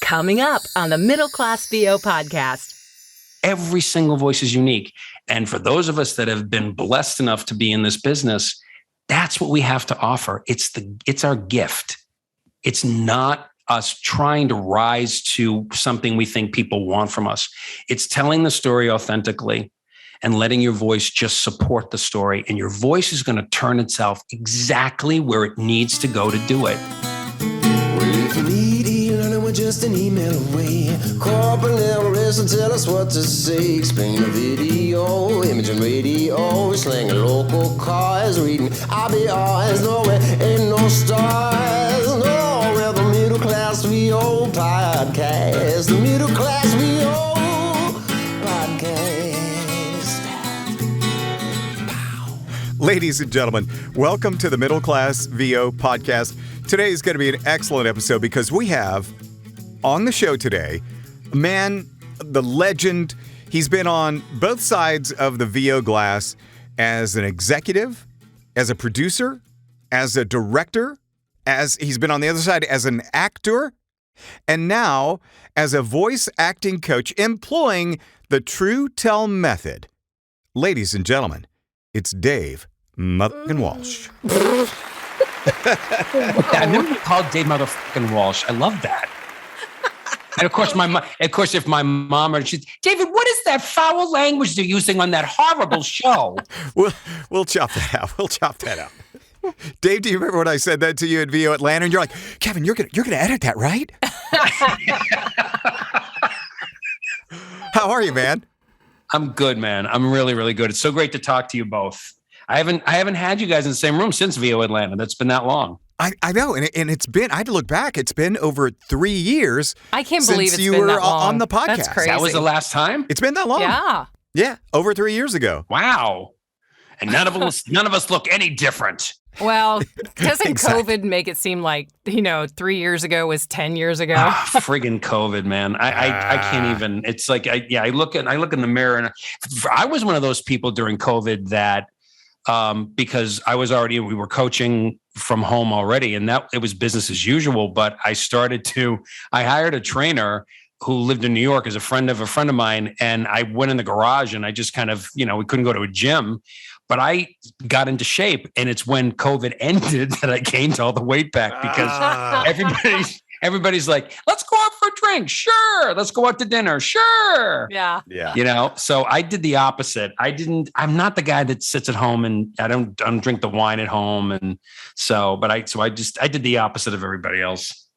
Coming up on the Middle Class VO podcast. Every single voice is unique. And for those of us that have been blessed enough to be in this business, that's what we have to offer. It's our gift. It's not us trying to rise to something we think people want from us. It's telling the story authentically and letting your voice just support the story. And your voice is going to turn itself exactly where it needs to go to do it. Well, if you need e-learning, we're just an email away. Call up and listen, tell us what to say. Explain the video, image and radio. Slang a local cars, reading IBRs. No, it ain't no stars. No, we're the Middle Class VO podcast. The Middle Class VO podcast. Ladies and gentlemen, welcome to the Middle Class VO podcast. Today is going to be an excellent episode because we have on the show today a man, the legend. He's been on both sides of the VO glass as an executive, as a producer, as a director, as he's been on the other side as an actor, and now as a voice acting coach employing the Truetell method. Ladies and gentlemen, it's Dave motherfucking Walsh. I've never been called Dave motherfucking Walsh. I love that. And of course, if my mom or she's, David, what is that foul language they're using on that horrible show? We'll chop that out. We'll chop that out. Dave, do you remember when I said that to you at VO Atlanta? And you're like, Kevin, you're gonna edit that, right? How are you, man? I'm good, man. I'm really, really good. It's so great to talk to you both. I haven't had you guys in the same room since VO Atlanta. That's been that long. I know, and it's been. I had to look back. It's been over 3 years. I can't believe it's since you been were that long. on the podcast. That's crazy. That was the last time? It's been that long. Yeah, over 3 years ago. Wow. And none of us look any different. Well, doesn't Exactly. COVID make it seem like, 3 years ago was 10 years ago? Friggin' COVID, man. I can't even. It's like I look in the mirror, and I was one of those people during COVID that because we were coaching from home already, and that it was business as usual. But I hired a trainer who lived in New York as a friend of mine, and I went in the garage and I just kind of, we couldn't go to a gym, but I got into shape. And it's when COVID ended that I gained all the weight back because everybody's like, let's go out for a drink. Sure. Let's go out to dinner. Sure. Yeah. So I did the opposite. I'm not the guy that sits at home and I don't drink the wine at home. And I did the opposite of everybody else.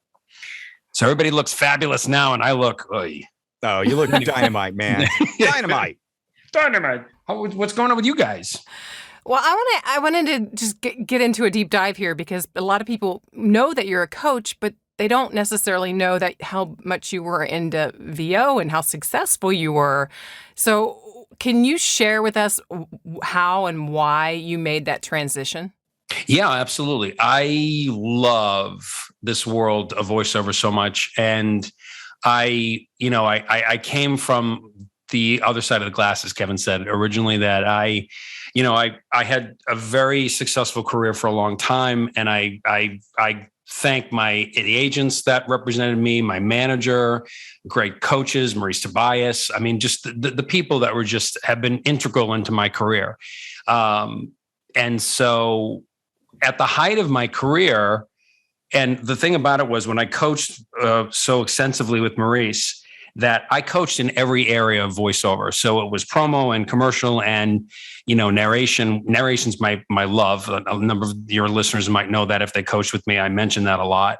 So everybody looks fabulous now, and I look, oy. Oh, you look dynamite, man. Dynamite. What's going on with you guys? Well, I wanted to just get into a deep dive here because a lot of people know that you're a coach, but they don't necessarily know that how much you were into VO and how successful you were. So can you share with us how and why you made that transition? Yeah, absolutely. I love this world of voiceover so much. And I came from the other side of the glass, as Kevin said originally, that I had a very successful career for a long time. And I thank the agents that represented me, my manager, great coaches, Maurice Tobias. I mean, just the people that have been integral into my career. And so at the height of my career, and the thing about it was when I coached so extensively with Maurice, that I coached in every area of voiceover. So it was promo and commercial and, narration. Narration's my love. A number of your listeners might know that if they coached with me, I mentioned that a lot.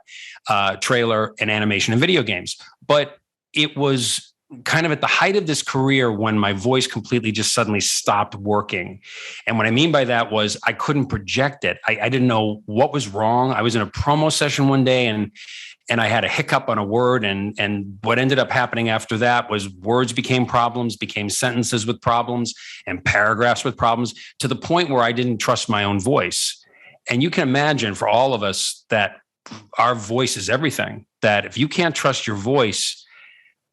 Trailer and animation and video games. But it was kind of at the height of this career when my voice completely just suddenly stopped working. And what I mean by that was I couldn't project it. I didn't know what was wrong. I was in a promo session one day and I had a hiccup on a word. And what ended up happening after that was words became sentences with problems and paragraphs with problems, to the point where I didn't trust my own voice. And you can imagine for all of us that our voice is everything, that if you can't trust your voice,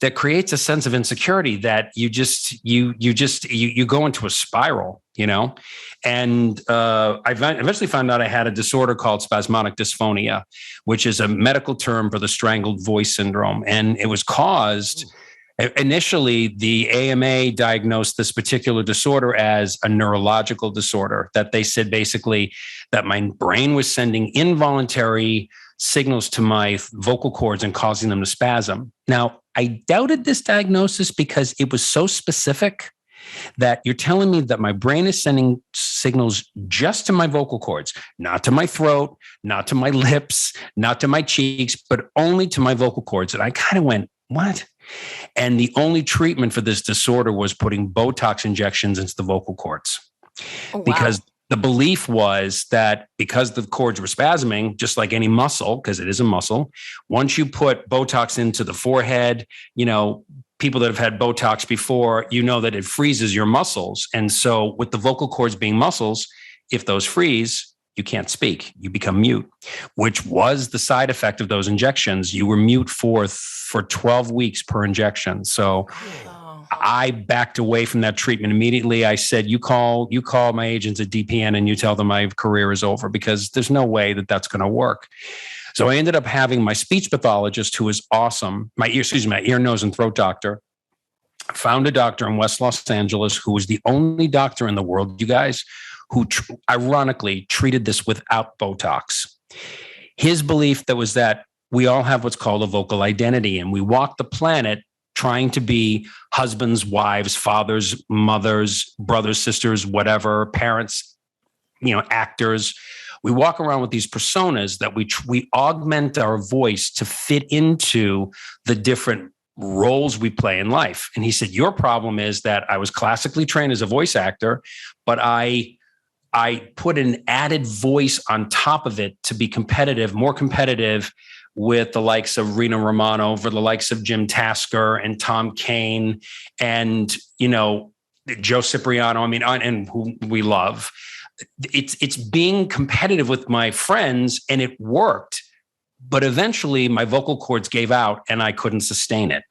that creates a sense of insecurity that you go into a spiral, And I eventually found out I had a disorder called spasmodic dysphonia, which is a medical term for the strangled voice syndrome. And it was caused, initially, the AMA diagnosed this particular disorder as a neurological disorder, that they said basically that my brain was sending involuntary signals to my vocal cords and causing them to spasm. Now, I doubted this diagnosis because it was so specific that you're telling me that my brain is sending signals just to my vocal cords, not to my throat, not to my lips, not to my cheeks, but only to my vocal cords. And I kind of went, what? And the only treatment for this disorder was putting Botox injections into the vocal cords. Oh, wow. Because the belief was that because the cords were spasming, just like any muscle, because it is a muscle, once you put Botox into the forehead, people that have had Botox before, that it freezes your muscles. And so with the vocal cords being muscles, if those freeze, you can't speak. You become mute, which was the side effect of those injections. You were mute for 12 weeks per injection. So I backed away from that treatment immediately. I said, you call my agents at DPN and you tell them my career is over, because there's no way that that's going to work. So I ended up having my speech pathologist, who is awesome, my ear, nose, and throat doctor. Found a doctor in West Los Angeles who was the only doctor in the world, you guys, who ironically treated this without Botox. His belief was that we all have what's called a vocal identity, and we walk the planet trying to be husbands, wives, fathers, mothers, brothers, sisters, whatever, parents, actors. We walk around with these personas that we augment our voice to fit into the different roles we play in life. And he said, your problem is that I was classically trained as a voice actor, but I put an added voice on top of it to be competitive, more competitive with the likes of Rena Romano, over the likes of Jim Tasker and Tom Kane and, Joe Cipriano, and who we love. It's being competitive with my friends, and it worked. But eventually my vocal cords gave out and I couldn't sustain it.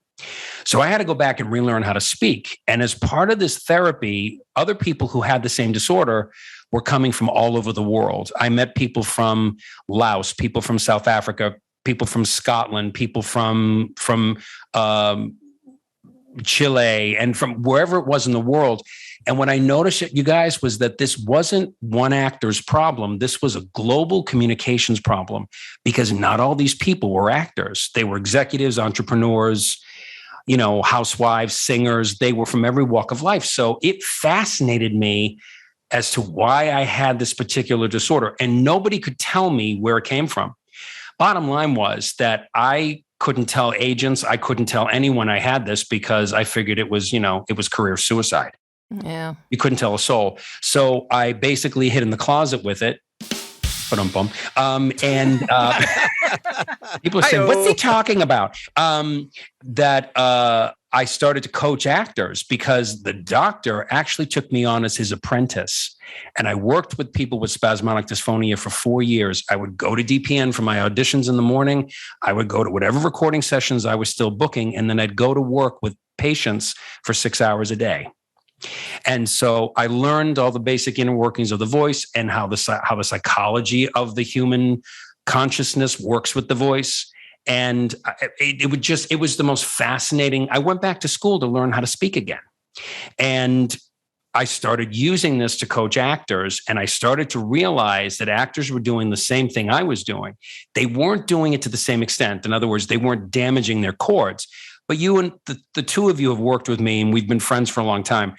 So I had to go back and relearn how to speak. And as part of this therapy, other people who had the same disorder were coming from all over the world. I met people from Laos, people from South Africa, people from Scotland, people from Chile, and from wherever it was in the world. And what I noticed, you guys, was that this wasn't one actor's problem. This was a global communications problem, because not all these people were actors. They were executives, entrepreneurs, housewives, singers. They were from every walk of life. So it fascinated me as to why I had this particular disorder, and nobody could tell me where it came from. Bottom line was that I couldn't tell agents, I couldn't tell anyone I had this, because I figured it was career suicide. Yeah. You couldn't tell a soul. So I basically hid in the closet with it. And people are saying, what's he talking about? I started to coach actors, because the doctor actually took me on as his apprentice. And I worked with people with spasmodic dysphonia for 4 years. I would go to DPN for my auditions in the morning. I would go to whatever recording sessions I was still booking. And then I'd go to work with patients for 6 hours a day. And so I learned all the basic inner workings of the voice and how the psychology of the human consciousness works with the voice. And it was the most fascinating. I went back to school to learn how to speak again. And I started using this to coach actors. And I started to realize that actors were doing the same thing I was doing. They weren't doing it to the same extent. In other words, they weren't damaging their cords. But you and the two of you have worked with me, and we've been friends for a long time.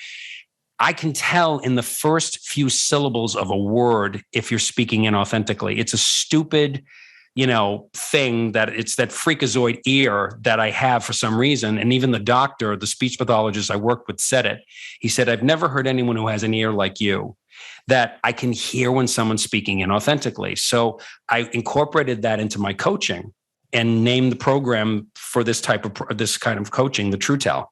I can tell in the first few syllables of a word if you're speaking inauthentically. It's a stupid, thing that it's that freakazoid ear that I have for some reason. And even the doctor, the speech pathologist I worked with, said it. He said, I've never heard anyone who has an ear like you, that I can hear when someone's speaking inauthentically. So I incorporated that into my coaching and named the program for this kind of coaching, the Truetell.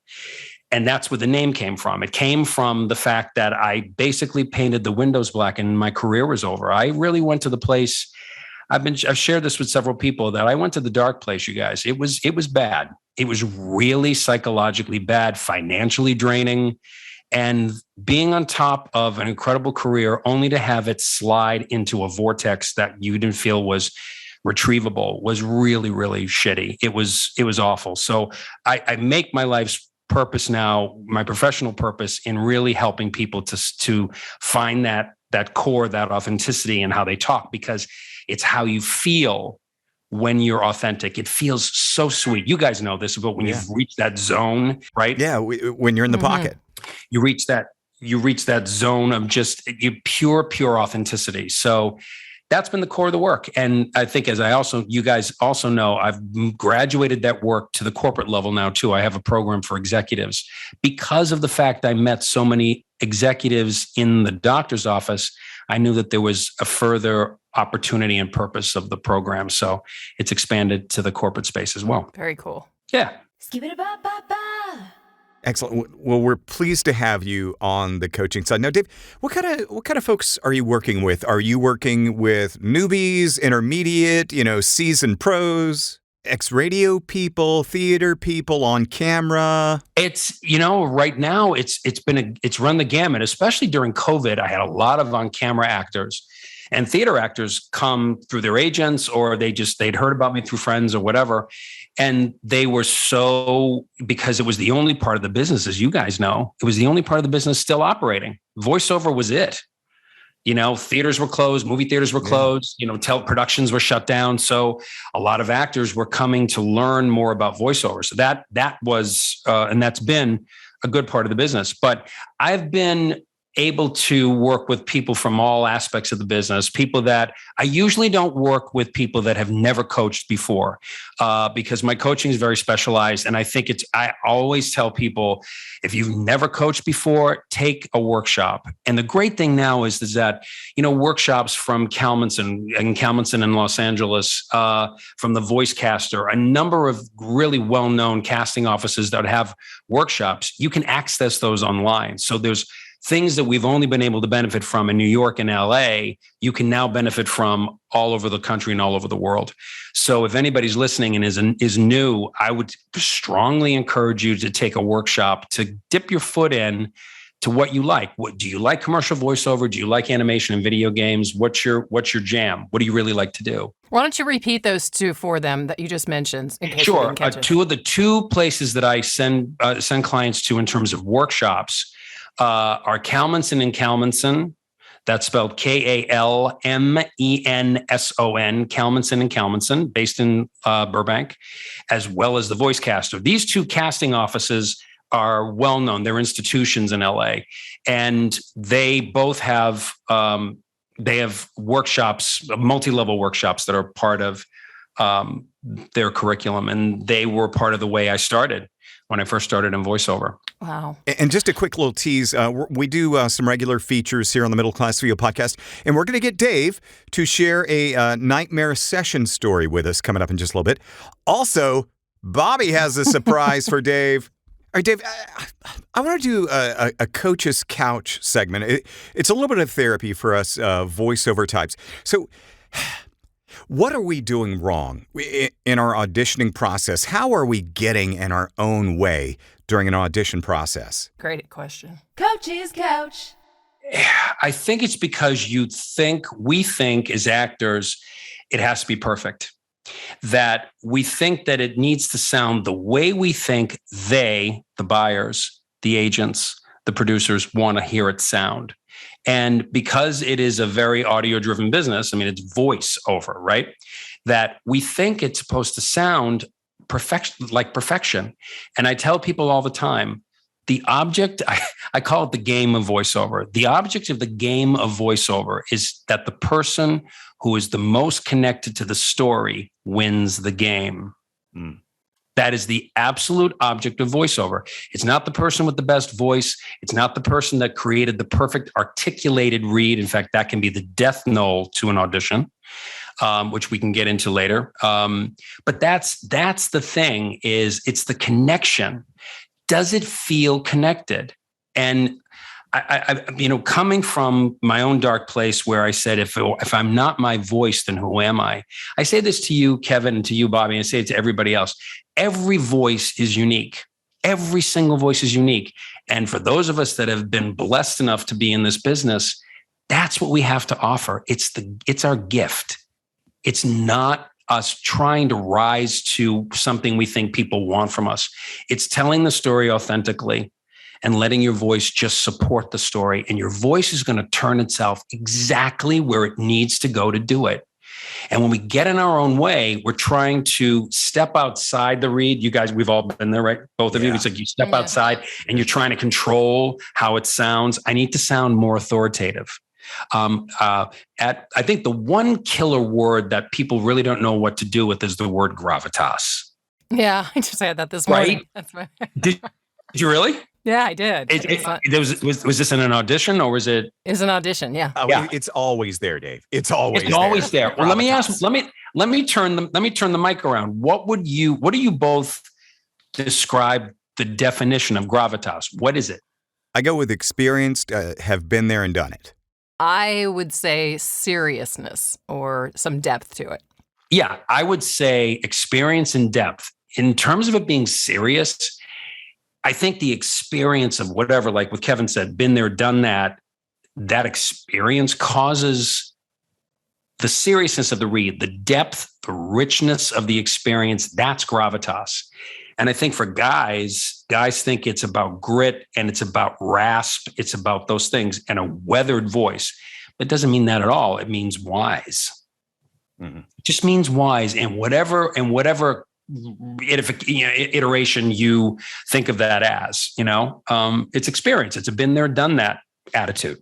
And that's where the name came from. It came from the fact that I basically painted the windows black and my career was over. I really went to the place. I've shared this with several people that I went to the dark place, you guys. It was bad. It was really psychologically bad, financially draining, and being on top of an incredible career only to have it slide into a vortex that you didn't feel was retrievable was really, really shitty. It was awful. So I make my life's purpose now, my professional purpose, in really helping people to find that core, that authenticity in how they talk, because it's how you feel when you're authentic. It feels so sweet. You guys know this, but when you've reached that zone, right? Yeah, when you're in the pocket. You reach that zone of just pure authenticity. So that's been the core of the work. And I think, you guys also know, I've graduated that work to the corporate level now too. I have a program for executives because of the fact I met so many executives in the doctor's office. I knew that there was a further opportunity and purpose of the program. So it's expanded to the corporate space as well. Very cool. Yeah. Excellent. Well, we're pleased to have you on the coaching side. Now, Dave, what kind of folks are you working with? Are you working with newbies, intermediate, seasoned pros, ex-radio people, theater people, on camera? It's, right now it's run the gamut, especially during COVID. I had a lot of on-camera actors, and theater actors come through their agents, or they'd heard about me through friends or whatever. And they were because it was the only part of the business, as you guys know, it was the only part of the business still operating. Voiceover was it. Theaters were closed, movie theaters were closed, productions were shut down. So a lot of actors were coming to learn more about voiceover. So that was, and that's been a good part of the business. But I've been able to work with people from all aspects of the business, people that I usually don't work with, people that have never coached before, because my coaching is very specialized. And I think I always tell people, if you've never coached before, take a workshop. And the great thing now is that, workshops from Kalmanson in Los Angeles, from the Voicecaster, a number of really well-known casting offices that have workshops, you can access those online. So there's things that we've only been able to benefit from in New York and LA, you can now benefit from all over the country and all over the world. So if anybody's listening and is new, I would strongly encourage you to take a workshop to dip your foot in to what you like. What do you like? Commercial voiceover? Do you like animation and video games? What's your jam? What do you really like to do? Why don't you repeat those two for them that you just mentioned? Sure. Two places that I send clients to in terms of workshops are Kalmanson and Kalmanson. That's spelled Kalmenson, Kalmanson and Kalmanson, based in Burbank, as well as the Voicecaster. These two casting offices are well known. They're institutions in LA, and they both have workshops, multi-level workshops that are part of their curriculum, and they were part of the way I started when I first started in voiceover. Wow. And just a quick little tease, we do some regular features here on the Middle Class VO podcast, and we're going to get Dave to share a nightmare session story with us coming up in just a little bit. Also, Bobby has a surprise for Dave. All right, Dave, I want to do a Coach's Couch segment. It's a little bit of therapy for us voiceover types. So what are we doing wrong in our auditioning process? How are we getting in our own way during an audition process? Great question. Coach's Couch. I think it's because we think as actors, it has to be perfect. That we think that it needs to sound the way we think the buyers, the agents, the producers want to hear it sound. And because it is a very audio-driven business, it's voice over, right? That we think it's supposed to sound perfection. And I tell people all the time, the object, I call it the game of voiceover. The object of the game of voiceover is that the person who is the most connected to the story wins the game. Mm. That is the absolute object of voiceover. It's not the person with the best voice. It's not the person that created the perfect articulated read. In fact, that can be the death knell to an audition, which we can get into later. But that's the thing, is it's the connection. Does it feel connected? And coming from my own dark place where I said, if I'm not my voice, then who am I? I say this to you, Kevin, and to you, Bobby, and I say it to everybody else. Every voice is unique. Every single voice is unique. And for those of us that have been blessed enough to be in this business, that's what we have to offer. It's our gift. It's not us trying to rise to something we think people want from us. It's telling the story authentically and letting your voice just support the story. And your voice is going to turn itself exactly where it needs to go to do it. And when we get in our own way, we're trying to step outside the read. You guys, we've all been there, right? Both of you. It's like you step outside and you're trying to control how it sounds. I need to sound more authoritative. I think the one killer word that people really don't know what to do with is the word gravitas. Yeah, I just had that this morning. Right? That's right. Did you really? Yeah, I did. Was this in an audition or was it? It's an audition. Yeah. Oh, Yeah. It's always there, Dave. It's always there. Well, let me ask. Let me turn the mic around. What do you both describe the definition of gravitas? What is it? I go with experienced, have been there and done it. I would say seriousness or some depth to it. Yeah, I would say experience and depth. In terms of it being serious, I think the experience of whatever, like what Kevin said, been there, done that, that experience causes the seriousness of the read, the depth, the richness of the experience. That's gravitas. And I think for guys think it's about grit and it's about rasp. It's about those things and a weathered voice. But it doesn't mean that at all. It means wise. Mm-hmm. It just means wise. And whatever iteration you think of that as, it's experience. It's a been there, done that attitude.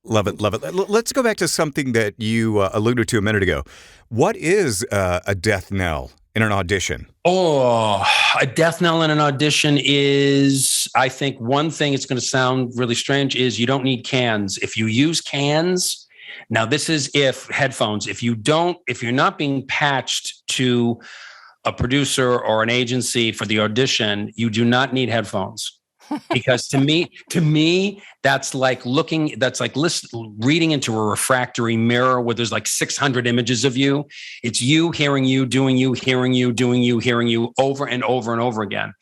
Love it. Love it. Let's go back to something that you alluded to a minute ago. What is a death knell in an audition? Oh, a death knell in an audition is, I think one thing, it's going to sound really strange, is you don't need cans. If you use cans, now this is if you're not being patched to a producer or an agency for the audition, you do not need headphones. Because to me, that's like reading into a refractory mirror where there's like 600 images of you. It's you, hearing you, doing you, hearing you, doing you, hearing you over and over and over again.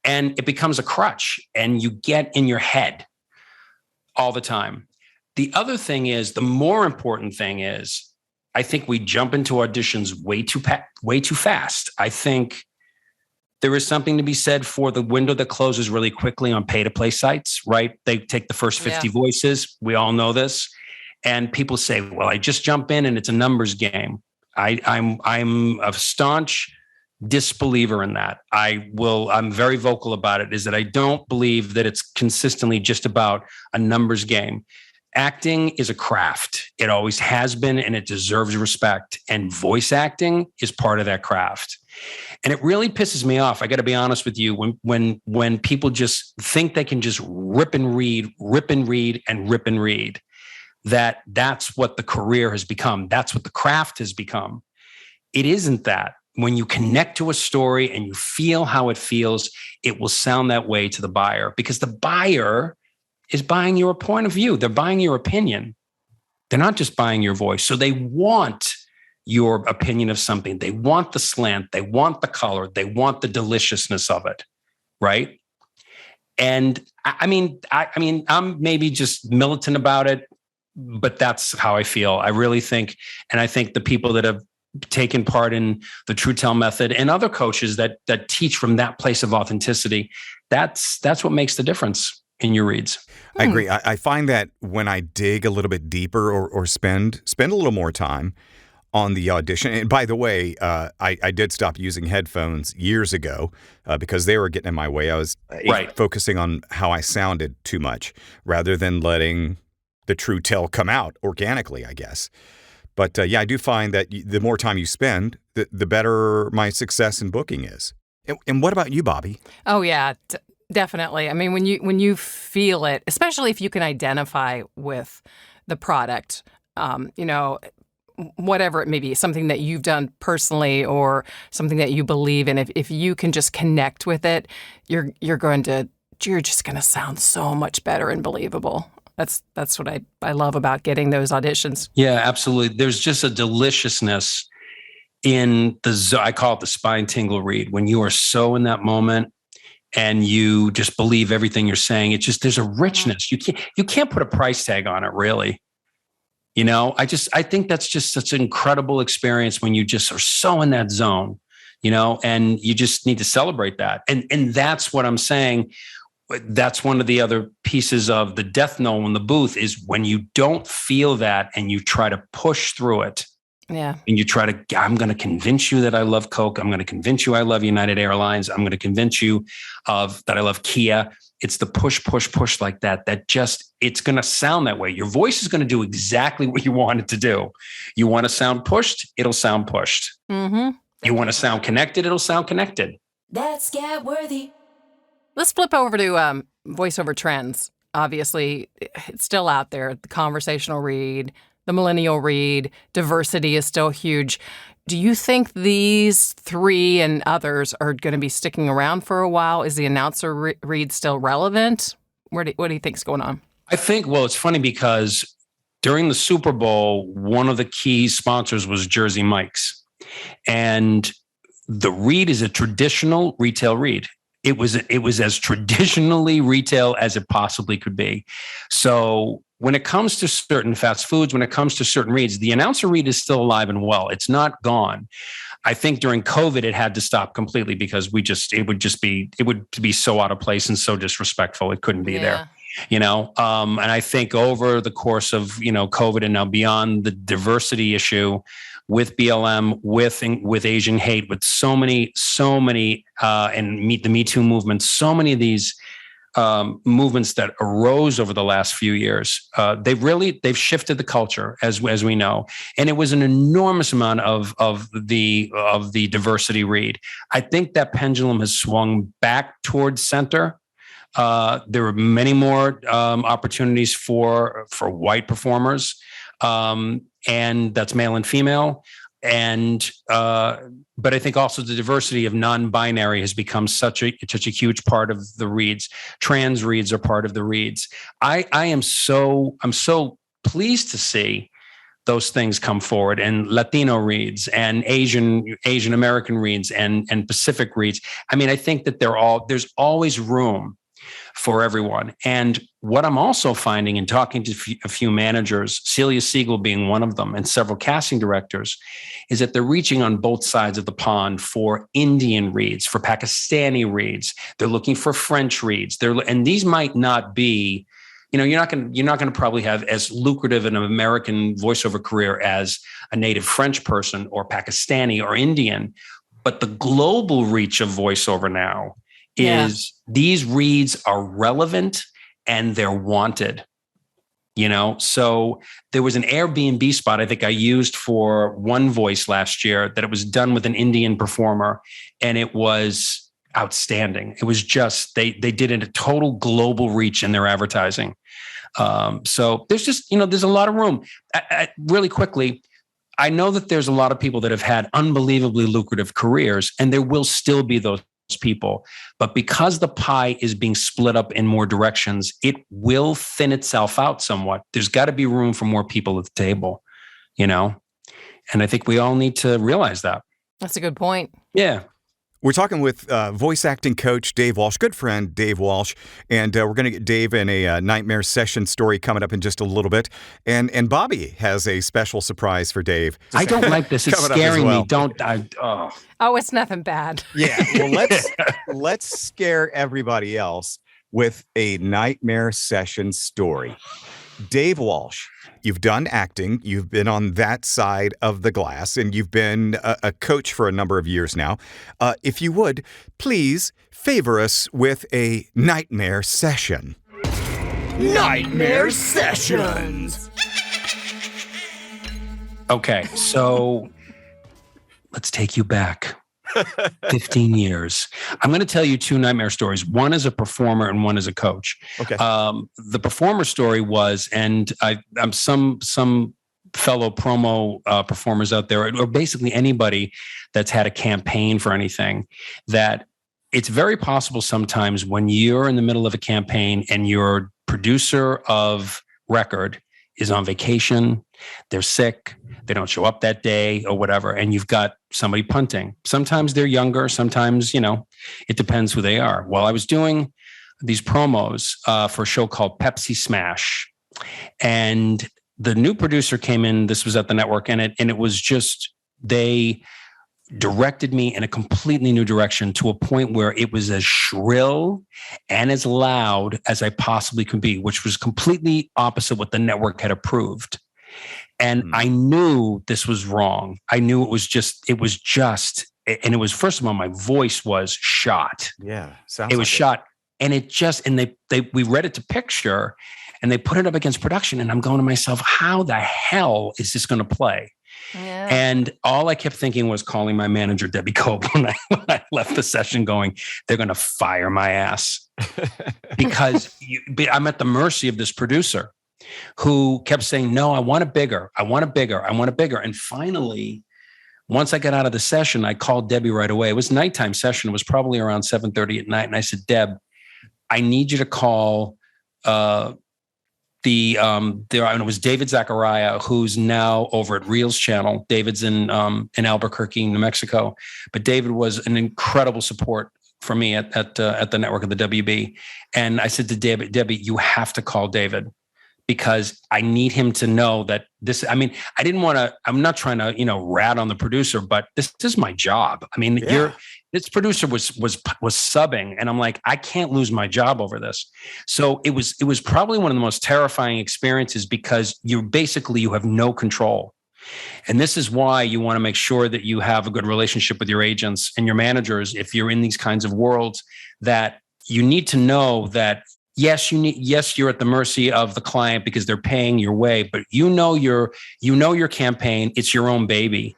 And it becomes a crutch and you get in your head all the time. The other thing is, the more important thing is, I think we jump into auditions way too fast. I think there is something to be said for the window that closes really quickly on pay-to-play sites, right? They take the first 50 voices. We all know this. And people say, well, I just jump in and it's a numbers game. I'm a staunch disbeliever in that. I'm very vocal about it, is that I don't believe that it's consistently just about a numbers game. Acting is a craft. It always has been, and it deserves respect. And voice acting is part of that craft. And it really pisses me off. I got to be honest with you. When people just think they can just rip and read, that's what the career has become. That's what the craft has become. It isn't that. When you connect to a story and you feel how it feels, it will sound that way to the buyer, because the buyer is buying your point of view. They're buying your opinion. They're not just buying your voice. So they want your opinion of something. They want the slant. They want the color. They want the deliciousness of it. Right. And I mean, I'm maybe just militant about it, but that's how I feel. I really think, and I think the people that have taken part in the Truetell method and other coaches that teach from that place of authenticity, that's what makes the difference in your reads. I agree. I find that when I dig a little bit deeper or spend a little more time on the audition. And by the way, I did stop using headphones years ago because they were getting in my way. I was focusing on how I sounded too much rather than letting the Truetell come out organically, I guess. But yeah, I do find that the more time you spend, the better my success in booking is. And what about you, Bobby? Oh, yeah. Definitely. I mean, when you feel it, especially if you can identify with the product, whatever it may be, something that you've done personally or something that you believe in, if you can just connect with it, you're just going to sound so much better and believable. That's what I love about getting those auditions. Yeah, absolutely. There's just a deliciousness in I call it the spine tingle read, when you are so in that moment and you just believe everything you're saying. It's just, there's a richness. You can't put a price tag on it, really. I think that's just such an incredible experience when you just are so in that zone, and you just need to celebrate that. And that's what I'm saying. That's one of the other pieces of the death knell in the booth, is when you don't feel that and you try to push through it. Yeah. And you I'm going to convince you that I love Coke. I'm going to convince you I love United Airlines. I'm going to convince you that I love Kia. It's the push like that it's going to sound that way. Your voice is going to do exactly what you want it to do. You want to sound pushed, it'll sound pushed. Mm-hmm. You want to sound connected, it'll sound connected. That's Scab-worthy. Let's flip over to voiceover trends. Obviously, it's still out there. The conversational read, the millennial read, diversity is still huge. Do you think these three and others are going to be sticking around for a while? Is the announcer read still relevant? What do you think's going on? I think, it's funny because during the Super Bowl, one of the key sponsors was Jersey Mike's. And the read is a traditional retail read. It was as traditionally retail as it possibly could be. So when it comes to certain fast foods, when it comes to certain reads, the announcer read is still alive and well. It's not gone. I think during COVID, it had to stop completely because it would be so out of place and so disrespectful. It couldn't be there. And I think over the course of, COVID and now beyond, the diversity issue with BLM, with Asian hate, with so many, and the Me Too movement, so many of these movements that arose over the last few years, they've shifted the culture as we know, and it was an enormous amount of the diversity read. I think that pendulum has swung back towards center. There are many more opportunities for white performers. And that's male and female. And, but I think also the diversity of non-binary has become such a huge part of the reads. Trans reads are part of the reads. I'm so pleased to see those things come forward, and Latino reads and Asian American reads and Pacific reads. I mean, I think that there's always room for everyone. And what I'm also finding in talking to a few managers, Celia Siegel being one of them, and several casting directors, is that they're reaching on both sides of the pond for Indian reads, for Pakistani reads. They're looking for French reads. And these might not be, you're not going to probably have as lucrative an American voiceover career as a native French person or Pakistani or Indian, but the global reach of voiceover now is these reads are relevant and they're wanted, So there was an Airbnb spot I think I used for One Voice last year that it was done with an Indian performer, and it was outstanding. It was just, they did a total global reach in their advertising. So there's just, there's a lot of room. Really quickly, I know that there's a lot of people that have had unbelievably lucrative careers, and there will still be those people, but because the pie is being split up in more directions, it will thin itself out somewhat. There's got to be room for more people at the table, and I think we all need to realize that. That's a good point. Yeah. We're talking with voice acting coach Dave Walsh, good friend Dave Walsh, and we're going to get Dave in a nightmare session story coming up in just a little bit. And Bobby has a special surprise for Dave. I don't like this. It's scaring me. Oh, it's nothing bad. Yeah. Well, let's scare everybody else with a nightmare session story. Dave Walsh, you've done acting, you've been on that side of the glass, and you've been a coach for a number of years now. If you would, please favor us with a nightmare session. Nightmare Sessions. Okay, so let's take you back 15 years. I'm going to tell you two nightmare stories. One is a performer and one is a coach. Okay. The performer story was, and I'm some fellow promo performers out there, or basically anybody that's had a campaign for anything, that it's very possible sometimes when you're in the middle of a campaign and you're producer of record is on vacation, they're sick, they don't show up that day or whatever, and you've got somebody punting. Sometimes they're younger, sometimes, it depends who they are. Well, I was doing these promos for a show called Pepsi Smash, and the new producer came in. This was at the network, and it was just, they directed me in a completely new direction to a point where it was as shrill and as loud as I possibly could be, which was completely opposite what the network had approved. And I knew this was wrong. I knew it was just, and it was, first of all, my voice was shot. Yeah. It was shot. And we read it to picture, and they put it up against production. And I'm going to myself, how the hell is this going to play? Yeah. And all I kept thinking was calling my manager, Debbie Cope, when I left the session, going, they're going to fire my ass because I'm at the mercy of this producer who kept saying, no, I want it bigger. I want it bigger. I want it bigger. And finally, once I got out of the session, I called Debbie right away. It was a nighttime session. It was probably around 7:30 at night. And I said, Deb, I need you to call and it was David Zachariah, who's now over at Reel's channel. David's in Albuquerque, New Mexico, but David was an incredible support for me at the network of the WB. And I said to Debbie, you have to call David, because I need him to know that this, I'm not trying to, rat on the producer, but this is my job. This producer was subbing, and I'm like, I can't lose my job over this. So it was probably one of the most terrifying experiences, because you have no control. And this is why you want to make sure that you have a good relationship with your agents and your managers. If you're in these kinds of worlds, that you need to know that, yes, you're at the mercy of the client because they're paying your way, but your campaign, it's your own baby,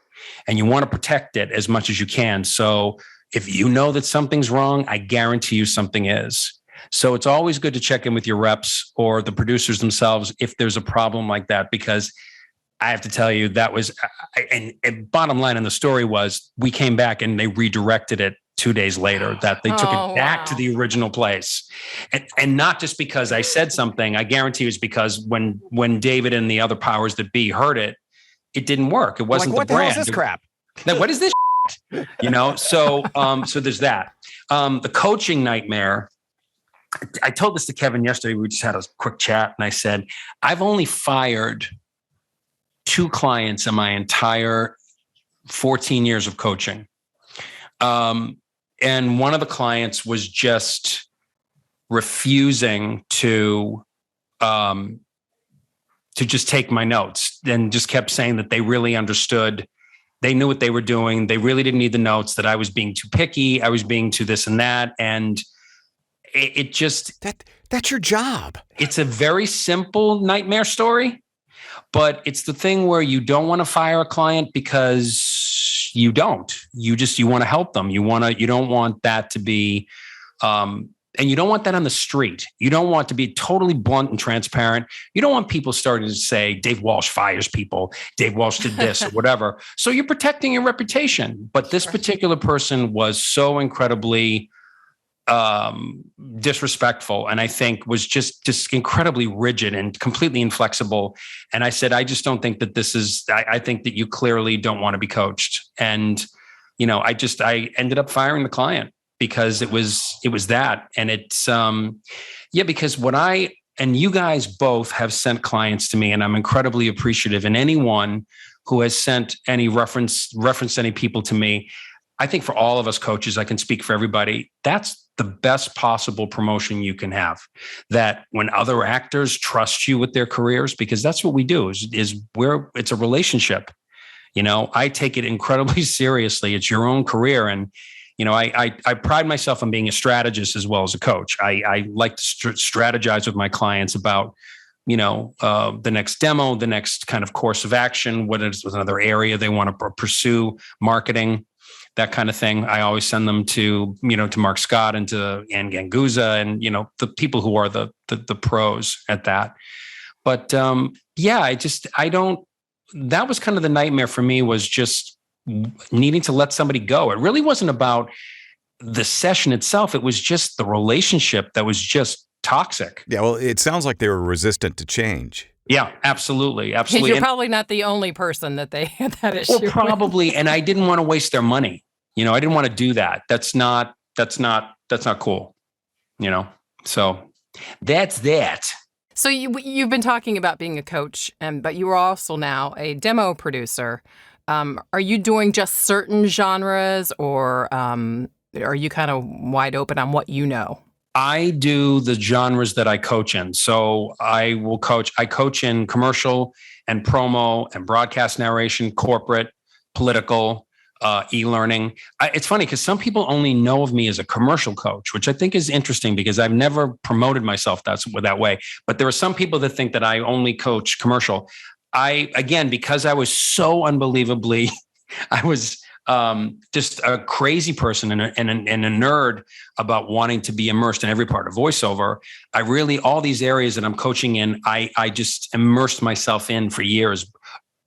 and you want to protect it as much as you can. So if you know that something's wrong, I guarantee you something is. So it's always good to check in with your reps or the producers themselves if there's a problem like that, because I have to tell you, that was, and bottom line in the story was, we came back and they redirected it 2 days later, that they took it back to the original place. And not just because I said something, I guarantee it was because when David and the other powers that be heard it, it didn't work. It wasn't the brand. What the hell is this crap? What is this? So there's that. The coaching nightmare. I told this to Kevin yesterday. We just had a quick chat, and I said, I've only fired 2 clients in my entire 14 years of coaching. And one of the clients was just refusing to just take my notes, and just kept saying that they really understood. They knew what they were doing. They really didn't need the notes, that I was being too picky. I was being too this and that. And it just... That's your job. It's a very simple nightmare story, but it's the thing where you don't want to fire a client because you don't. You want to help them. You don't want that to be... and you don't want that on the street. You don't want to be totally blunt and transparent. You don't want people starting to say, Dave Walsh fires people. Dave Walsh did this or whatever. So you're protecting your reputation. But this particular person was so incredibly disrespectful, and I think was just incredibly rigid and completely inflexible. And I said, I just don't think that this is, I think that you clearly don't want to be coached. And, I ended up firing the client, because it was that. And it's, because and you guys both have sent clients to me, and I'm incredibly appreciative. And anyone who has sent any referenced any people to me, I think for all of us coaches, I can speak for everybody, that's the best possible promotion you can have. That when other actors trust you with their careers, because that's what we do, is where it's a relationship. I take it incredibly seriously. It's your own career. And I pride myself on being a strategist as well as a coach. I like to strategize with my clients about, the next demo, the next kind of course of action, what is another area they want to pursue, marketing, that kind of thing. I always send them to Mark Scott and to Ann Ganguza and, the people who are the pros at that. But that was kind of the nightmare for me, was just needing to let somebody go. It really wasn't about the session itself. It was just the relationship that was just toxic. Yeah, well, it sounds like they were resistant to change. Yeah, absolutely. Absolutely. You're probably not the only person that they had that issue. Well, probably. And I didn't want to waste their money. I didn't want to do that. That's not cool. So that's that. So you've been talking about being a coach, but you are also now a demo producer. Are you doing just certain genres, or are you kind of wide open on what you know? I do the genres that I coach in. So I coach in commercial and promo and broadcast narration, corporate, political, e-learning. It's funny because some people only know of me as a commercial coach, which I think is interesting because I've never promoted myself that way. But there are some people that think that I only coach commercial. Because I was so unbelievably, I was just a crazy person and a nerd about wanting to be immersed in every part of voiceover. All these areas that I'm coaching in, I just immersed myself in for years,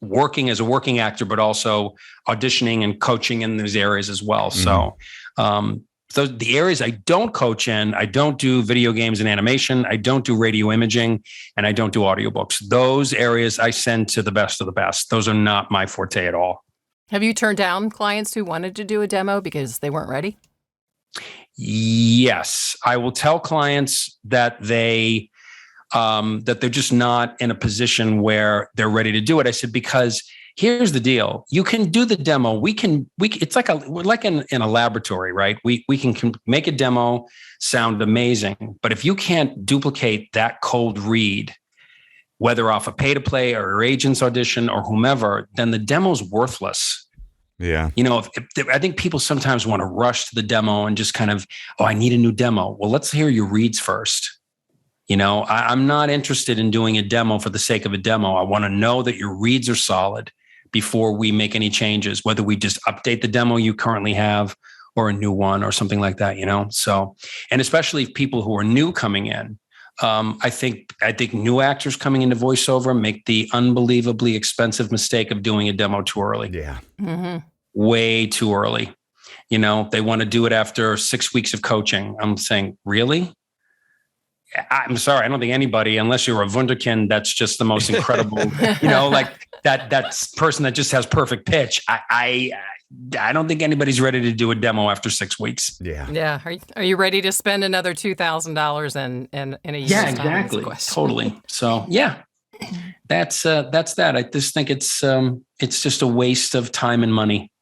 working as a working actor, but also auditioning and coaching in those areas as well. Mm-hmm. So the areas I don't coach in, I don't do video games and animation, I don't do radio imaging, and I don't do audiobooks. Those areas I send to the best of the best. Those are not my forte at all. Have you turned down clients who wanted to do a demo because they weren't ready? Yes. I will tell clients that they're just not in a position where they're ready to do it. I said, because here's the deal. You can do the demo. It's like in a laboratory, right? We can make a demo sound amazing, but if you can't duplicate that cold read, whether off a pay to play or your agent's audition or whomever, then the demo's worthless. Yeah. I think people sometimes want to rush to the demo and just kind of, I need a new demo. Well, let's hear your reads first. I'm not interested in doing a demo for the sake of a demo. I want to know that your reads are solid before we make any changes, whether we just update the demo you currently have or a new one or something like that, So, and especially people who are new coming in, I think new actors coming into voiceover make the unbelievably expensive mistake of doing a demo too early. Yeah. Mm-hmm. Way too early. They want to do it after 6 weeks of coaching. I'm saying, really? I'm sorry. I don't think anybody, unless you're a wunderkind, that's just the most incredible, like that person that just has perfect pitch. I don't think anybody's ready to do a demo after 6 weeks. Yeah. Yeah. Are you ready to spend another $2,000 in a year's Yeah, time? exactly. Totally. So yeah, that's that. I just think it's just a waste of time and money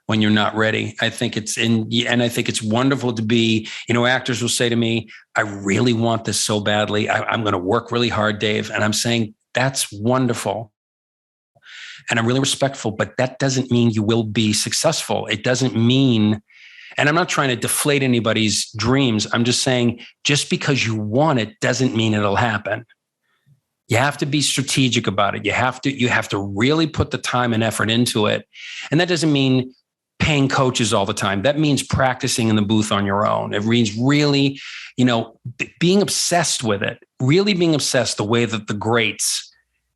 when you're not ready. I think and I think it's wonderful to be, actors will say to me, I really want this so badly. I'm going to work really hard, Dave. And I'm saying, that's wonderful. And I'm really respectful, but that doesn't mean you will be successful. It doesn't mean, and I'm not trying to deflate anybody's dreams. I'm just saying, just because you want it doesn't mean it'll happen. You have to be strategic about it. You have to really put the time and effort into it. And that doesn't mean paying coaches all the time. That means practicing in the booth on your own. It means really, being obsessed with it, really being obsessed the way that the greats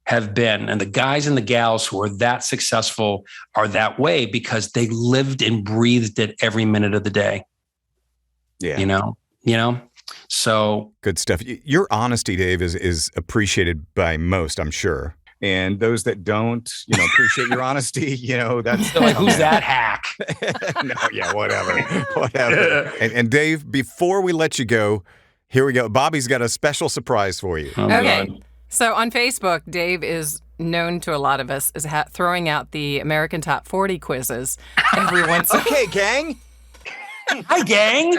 have been. And the guys and the gals who are that successful are that way because they lived and breathed it every minute of the day. Yeah. So good stuff. Your honesty, Dave, is appreciated by most, I'm sure. And those that don't, appreciate your honesty, that's like, who's that hack? No, yeah, whatever. And Dave, before we let you go, here we go. Bobby's got a special surprise for you. Oh, Okay. God. So on Facebook, Dave is known to a lot of us as throwing out the American Top 40 quizzes every once in a while. Okay, gang. Hi, gang.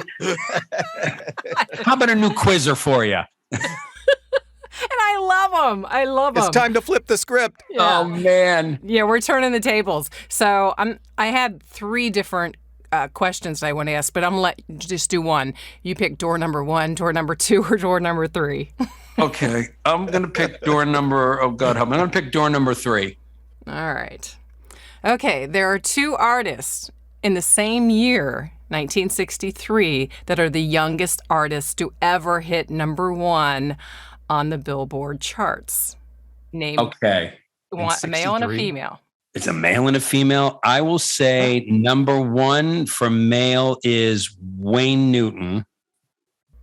How about a new quizzer for you? And I love them. It's time to flip the script. Yeah. Oh, man. Yeah, we're turning the tables. So I had 3 different questions that I want to ask, but I'm going to let you just do one. You pick door number 1, door number 2, or door number 3. Okay. I'm going to pick door number, I'm going to pick door number 3. All right. Okay, there are 2 artists in the same year, 1963, that are the youngest artists to ever hit number 1 on the Billboard charts. Name Okay. a male and a 63? female. It's a male and a female. I will say number 1 for male is Wayne Newton.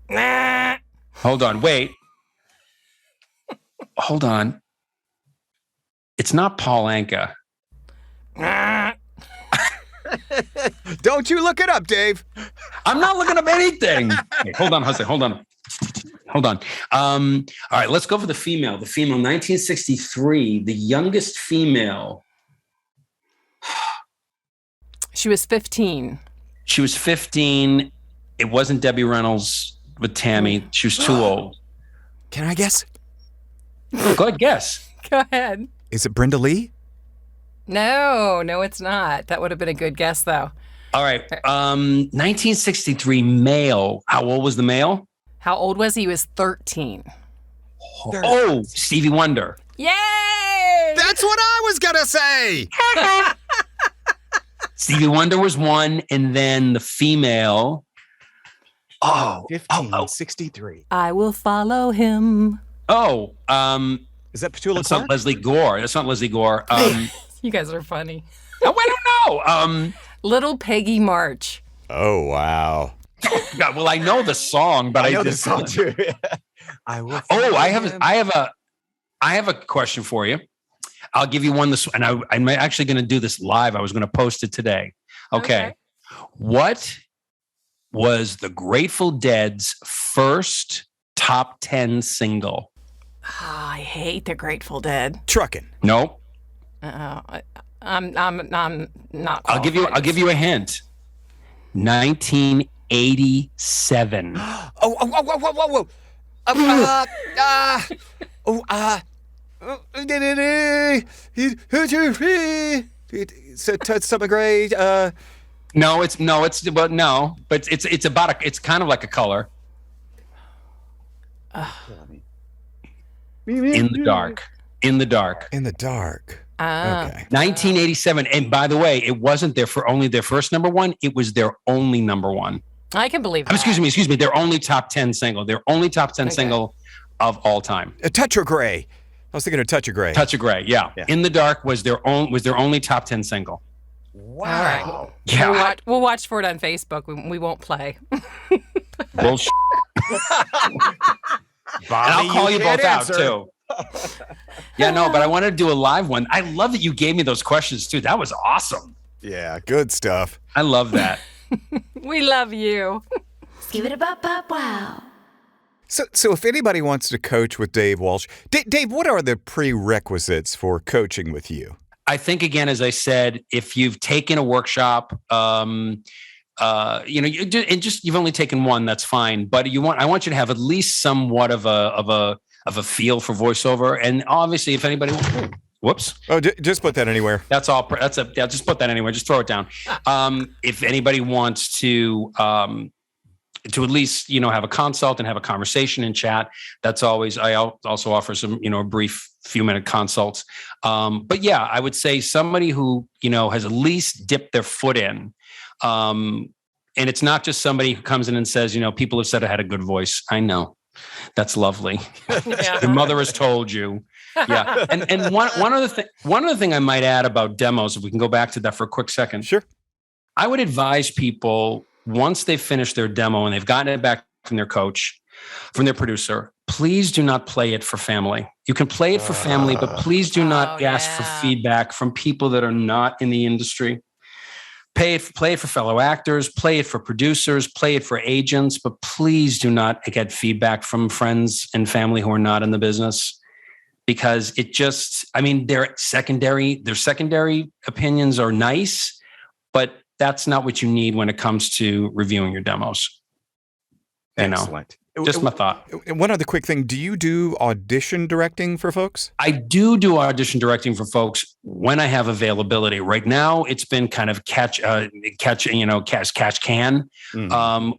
Nah. Hold on. Wait. Hold on. It's not Paul Anka. Don't you look it up, Dave. I'm not looking up anything. Wait, hold on, Hudson. Hold on. All right, let's go for the female. The female, 1963, the youngest female. She was 15. She was 15. It wasn't Debbie Reynolds with Tammy. She was too old. Can I guess? Go ahead, guess. Go ahead. Is it Brenda Lee? No, it's not. That would have been a good guess, though. All right. 1963 male. How old was the male? How old was he? He was 13. Oh, Stevie Wonder. Yay! That's what I was going to say. Stevie Wonder was one, and then the female. 1563. I will follow him. Oh, Is that Petula that's Clark? not Leslie Gore. That's not Leslie Gore. You guys are funny. Oh, I don't know. Little Peggy March. Oh, wow. God, well, I know the song, but I know just the song too. I will. Oh, I have a question for you. I'll give you one this, and I'm actually going to do this live. I was going to post it today. Okay. What was the Grateful Dead's first top 10 single? I hate the Grateful Dead. Trucking. No. I'm not. I'll give you a hint. 1987. Whoa. Summer Gray. No, it's it's kind of like a color. In the dark. In the dark. Okay. 1987. And by the way, it wasn't their first number one. It was their only number one. I can believe that. Excuse me. Their only top 10 single. Their only top 10 single of all time. A Touch of Gray. I was thinking of Touch of Gray. Touch of Gray. Yeah. In the Dark was their only top 10 single. Wow. All right. Yeah. We'll watch for it on Facebook. We won't play. Bullshit. And I'll call you both out too. Yeah, no, but I wanted to do a live one. I love that you gave me those questions too. That was awesome. Yeah, good stuff. I love that. We love you. Give it a bop bop wow. So if anybody wants to coach with Dave Walsh, Dave, what are the prerequisites for coaching with you? I think, again, as I said, if you've taken a workshop, you've only taken one, that's fine. But I want you to have at least somewhat of a feel for voiceover. And obviously, if anybody, whoops. Oh, just put that anywhere. That's all. Just put that anywhere. Just throw it down. If anybody wants to at least, have a consult and have a conversation and chat, that's always, I also offer some, a brief few minute consults. But yeah, I would say somebody who, has at least dipped their foot in. And it's not just somebody who comes in and says, people have said I had a good voice. I know. That's lovely. Yeah. Your mother has told you. Yeah. And one other thing I might add about demos, if we can go back to that for a quick second. Sure. I would advise people, once they've finished their demo and they've gotten it back from their coach, from their producer, please do not play it for family. You can play it for family, but please do not ask for feedback from people that are not in the industry. Play it for fellow actors, play it for producers, play it for agents, but please do not get feedback from friends and family who are not in the business, because their secondary opinions are nice, but that's not what you need when it comes to reviewing your demos. Excellent. Just my thought. And one other quick thing. Do you do audition directing for folks? I do audition directing for folks when I have availability. Right now, it's been kind of catch can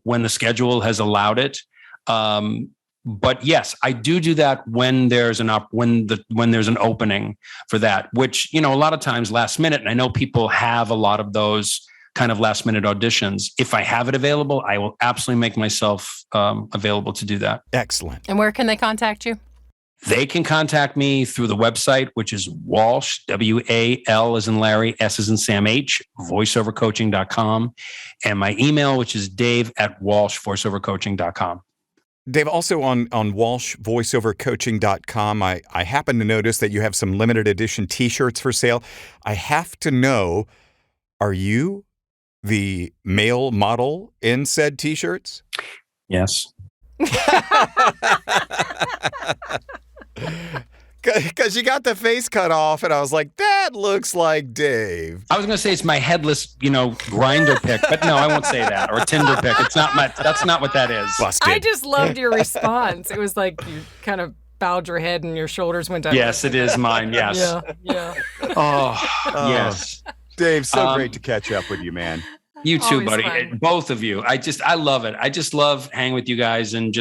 when the schedule has allowed it. But yes, I do that when there's an opening for that, which, a lot of times last minute, and I know people have a lot of those kind of last minute auditions. If I have it available, I will absolutely make myself available to do that. Excellent. And where can they contact you? They can contact me through the website, which is Walsh, WAL as in Larry, S as in Sam H, voiceovercoaching.com. And my email, which is Dave@WalshVoiceovercoaching.com. Dave, also on WalshVoiceoverCoaching.com, I happen to notice that you have some limited edition T-shirts for sale. I have to know, are you the male model in said T-shirts? Yes. Because you got the face cut off, and I was like, that looks like Dave. I was going to say it's my headless, grinder pick, but no, I won't say that. Or Tinder pick. It's not that's not what that is. Busted. I just loved your response. It was like you kind of bowed your head and your shoulders went down. Yes, it is mine. Yes. Yeah. Oh, yes. Dave, so great to catch up with you, man. You too, Always buddy. fun. Both of you. I love it. I just love hanging with you guys and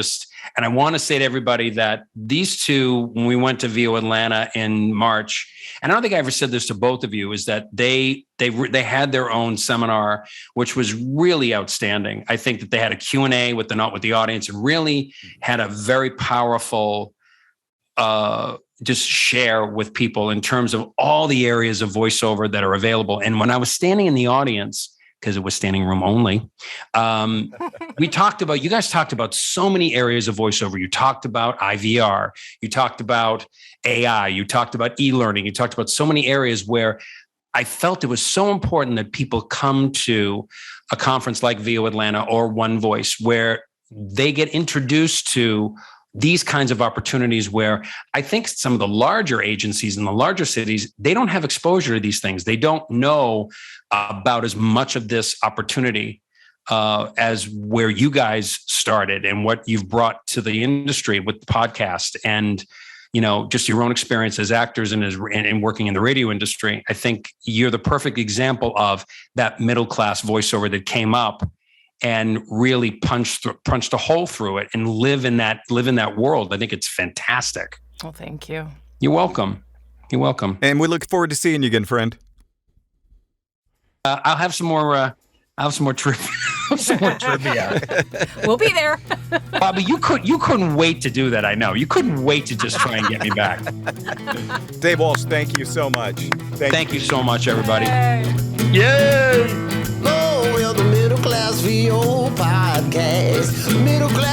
I want to say to everybody that these two, when we went to VO Atlanta in March, and I don't think I ever said this to both of you, is that they had their own seminar, which was really outstanding. I think that they had a Q&A with the audience and really had a very powerful just share with people in terms of all the areas of voiceover that are available. And when I was standing in the audience, because it was standing room only, you guys talked about so many areas of voiceover. You talked about IVR, you talked about AI, you talked about e-learning, you talked about so many areas where I felt it was so important that people come to a conference like VO Atlanta or One Voice, where they get introduced to these kinds of opportunities where I think some of the larger agencies in the larger cities, they don't have exposure to these things. They don't know about as much of this opportunity as where you guys started and what you've brought to the industry with the podcast and, just your own experience as actors and working in the radio industry. I think you're the perfect example of that middle-class voiceover that came up and really punched a hole through it and live in that world. I think it's fantastic. Well, thank you. You're welcome. You're welcome. And we look forward to seeing you again, friend. I'll have some more. Trivia. We'll be there. Bobby, you couldn't wait to do that. I know you couldn't wait to just try and get me back. Dave Walsh, thank you so much. Thank you so much, everybody. Oh, we're the Middle Class VO Podcast. Middle Class